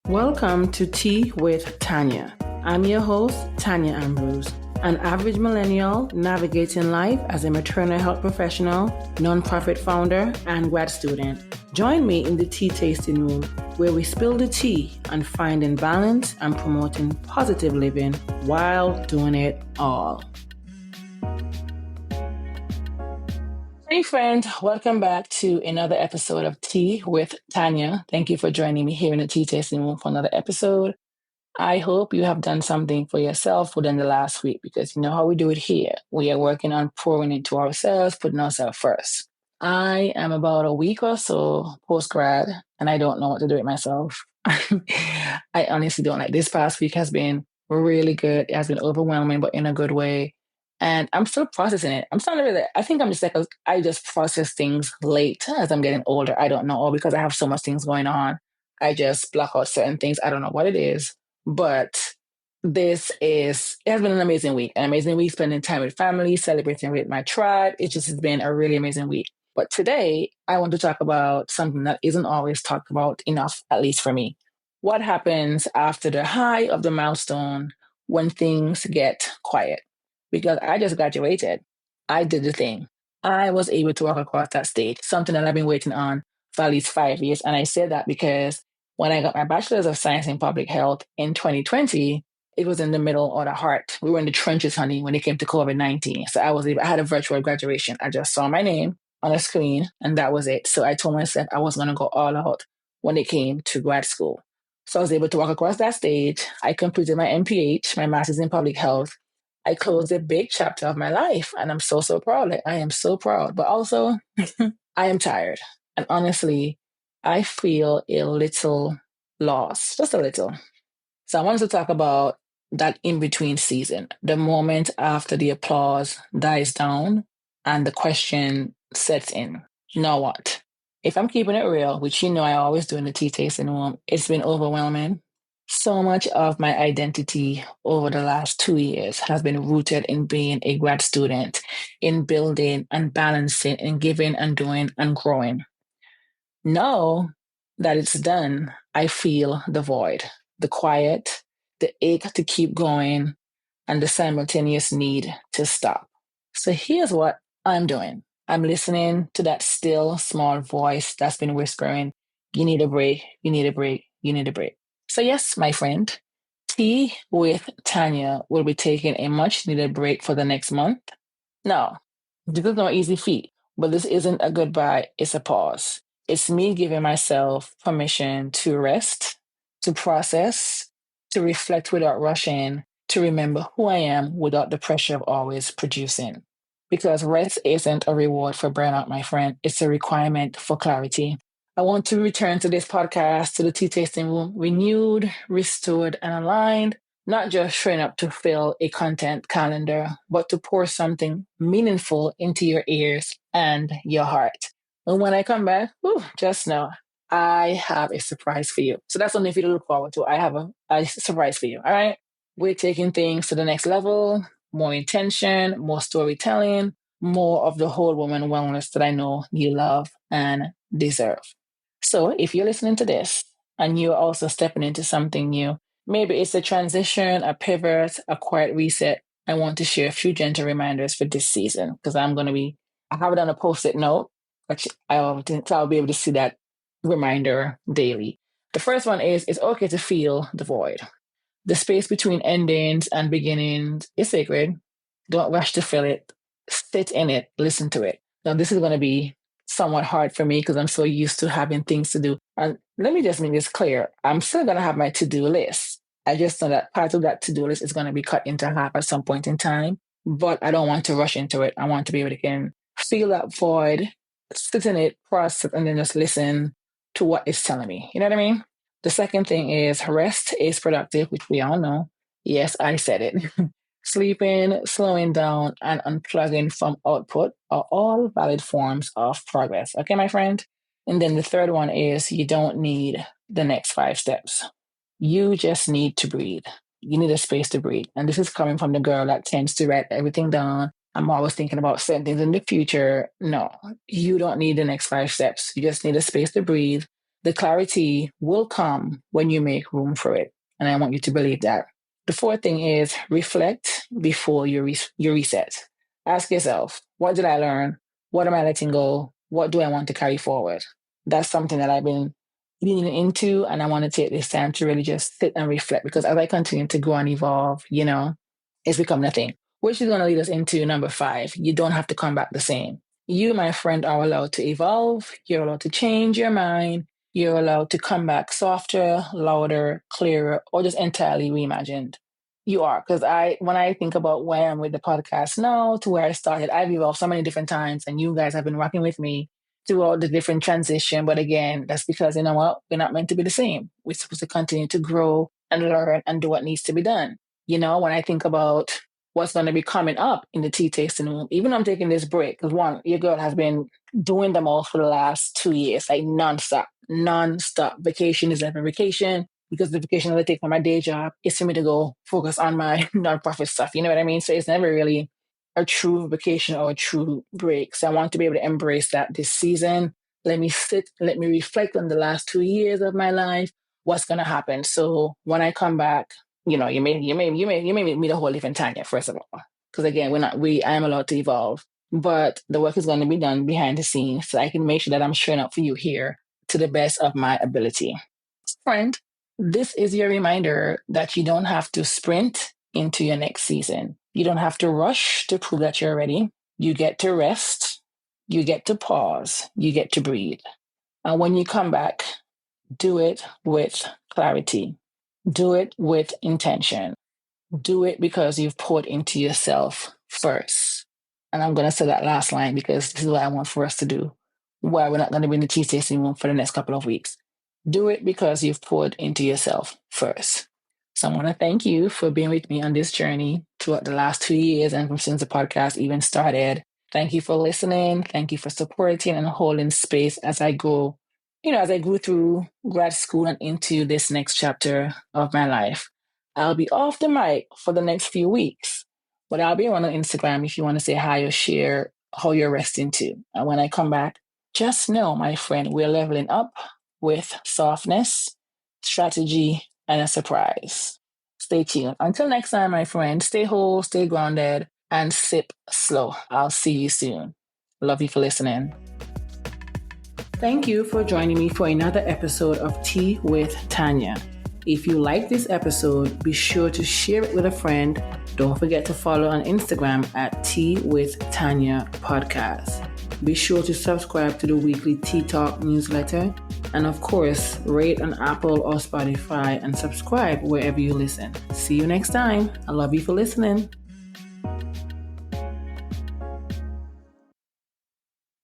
Welcome to Tea with Tanya. I'm your host, Tanya Ambrose, an average millennial navigating life as a maternal health professional, nonprofit founder, and grad student. Join me in the tea tasting room where we spill the tea on finding balance and promoting positive living while doing it all. Hey friend, welcome back to another episode of Tea with Tanya. Thank you for joining me here in the tea tasting room for another episode. I hope you have done something for yourself within the last week because you know how we do it here. We are working on pouring into ourselves, putting ourselves first. I am about a week or so post-grad and I don't know what to do with myself. I honestly don't. Like this past week has been really good. It has been overwhelming, but in a good way. And I'm still processing it. I'm starting to really, I think I'm just like, I just process things late as I'm getting older. I don't know, or because I have so much things going on. I just block out certain things. I don't know what it is, but it has been an amazing week spending time with family, celebrating with my tribe. It just has been a really amazing week. But today I want to talk about something that isn't always talked about enough, at least for me. What happens after the high of the milestone when things get quiet? Because I just graduated. I did the thing. I was able to walk across that stage, something that I've been waiting on for at least 5 years. And I say that because when I got my bachelor's of science in public health in 2020, it was in the middle of the heart. We were in the trenches, honey, when it came to COVID-19. So I had a virtual graduation. I just saw my name on a screen and that was it. So I told myself I was going to go all out when it came to grad school. So I was able to walk across that stage. I completed my MPH, my master's in public health. I closed a big chapter of my life and I'm so, so proud. Like, I am so proud, but also I am tired. And honestly, I feel a little lost, just a little. So I wanted to talk about that in between season, the moment after the applause dies down and the question sets in. Now what? If I'm keeping it real, which you know I always do in the tea tasting room, it's been overwhelming. So much of my identity over the last 2 years has been rooted in being a grad student, in building and balancing, in giving and doing and growing. Now that it's done, I feel the void, the quiet, the ache to keep going, and the simultaneous need to stop. So here's what I'm doing. I'm listening to that still small voice that's been whispering, you need a break, you need a break, you need a break. So yes, my friend, Tea with Tanya will be taking a much needed break for the next month. Now, this is no easy feat, but this isn't a goodbye, it's a pause. It's me giving myself permission to rest, to process, to reflect without rushing, to remember who I am without the pressure of always producing. Because rest isn't a reward for burnout, my friend, it's a requirement for clarity. I want to return to this podcast, to the tea tasting room, renewed, restored, and aligned, not just showing up to fill a content calendar, but to pour something meaningful into your ears and your heart. And when I come back, just know I have a surprise for you. So that's something for you to look forward to. I have a surprise for you. All right. We're taking things to the next level, more intention, more storytelling, more of the whole woman wellness that I know you love and deserve. So if you're listening to this and you're also stepping into something new, maybe it's a transition, a pivot, a quiet reset, I want to share a few gentle reminders for this season because I have it on a post-it note, which I'll be able to see that reminder daily. The first one is it's okay to feel the void. The space between endings and beginnings is sacred. Don't rush to fill it. Sit in it. Listen to it. Now, this is going to be somewhat hard for me because I'm so used to having things to do. And let me just make this clear. I'm still going to have my to-do list. I just know that part of that to-do list is going to be cut into half at some point in time, but I don't want to rush into it. I want to be able to feel that void, sit in it, process, and then just listen to what it's telling me. You know what I mean? The second thing is rest is productive, which we all know. Yes, I said it. Sleeping, slowing down, and unplugging from output are all valid forms of progress. Okay, my friend? And then the third one is you don't need the next 5 steps. You just need to breathe. You need a space to breathe. And this is coming from the girl that tends to write everything down. I'm always thinking about certain things in the future. No, you don't need the next 5 steps. You just need a space to breathe. The clarity will come when you make room for it. And I want you to believe that. The fourth thing is reflect before you reset. Ask yourself, what did I learn? What am I letting go? What do I want to carry forward? That's something that I've been leaning into, and I want to take this time to really just sit and reflect, because as I continue to grow and evolve, it's become nothing. Which is going to lead us into number 5. You don't have to come back the same. You, my friend, are allowed to evolve. You're allowed to change your mind. You're allowed to come back softer, louder, clearer, or just entirely reimagined. You are, because when I think about where I'm with the podcast now to where I started, I've evolved so many different times, and you guys have been rocking with me throughout the different transition. But again, that's because, you know what? We're not meant to be the same. We're supposed to continue to grow and learn and do what needs to be done. When I think about what's going to be coming up in the tea tasting room, even though I'm taking this break, because one, your girl has been doing them all for the last 2 years, like nonstop. Vacation is never vacation, because the vacation that I take from my day job is for me to go focus on my nonprofit stuff. You know what I mean? So it's never really a true vacation or a true break. So I want to be able to embrace that this season. Let me sit, let me reflect on the last 2 years of my life, what's going to happen. So when I come back, you may meet a whole different Tanya, first of all, because again, I am allowed to evolve, but the work is going to be done behind the scenes, so I can make sure that I'm showing up for you here to the best of my ability. Friend, this is your reminder that you don't have to sprint into your next season. You don't have to rush to prove that you're ready. You get to rest. You get to pause. You get to breathe. And when you come back, do it with clarity. Do it with intention. Do it because you've poured into yourself first. And I'm going to say that last line because this is what I want for us to do, why we're not going to be in the tea tasting room for the next couple of weeks. Do it because you've poured into yourself first. So I want to thank you for being with me on this journey throughout the last 2 years and since the podcast even started. Thank you for listening. Thank you for supporting and holding space as I go, as I go through grad school and into this next chapter of my life. I'll be off the mic for the next few weeks, but I'll be on Instagram if you want to say hi or share how you're resting too. And when I come back, just know, my friend, we're leveling up with softness, strategy, and a surprise. Stay tuned. Until next time, my friend, stay whole, stay grounded, and sip slow. I'll see you soon. Love you for listening. Thank you for joining me for another episode of Tea with Tanya. If you like this episode, be sure to share it with a friend. Don't forget to follow on Instagram at Tea with Tanya Podcast. Be sure to subscribe to the weekly Tea Talk newsletter. And of course, rate on Apple or Spotify and subscribe wherever you listen. See you next time. I love you for listening.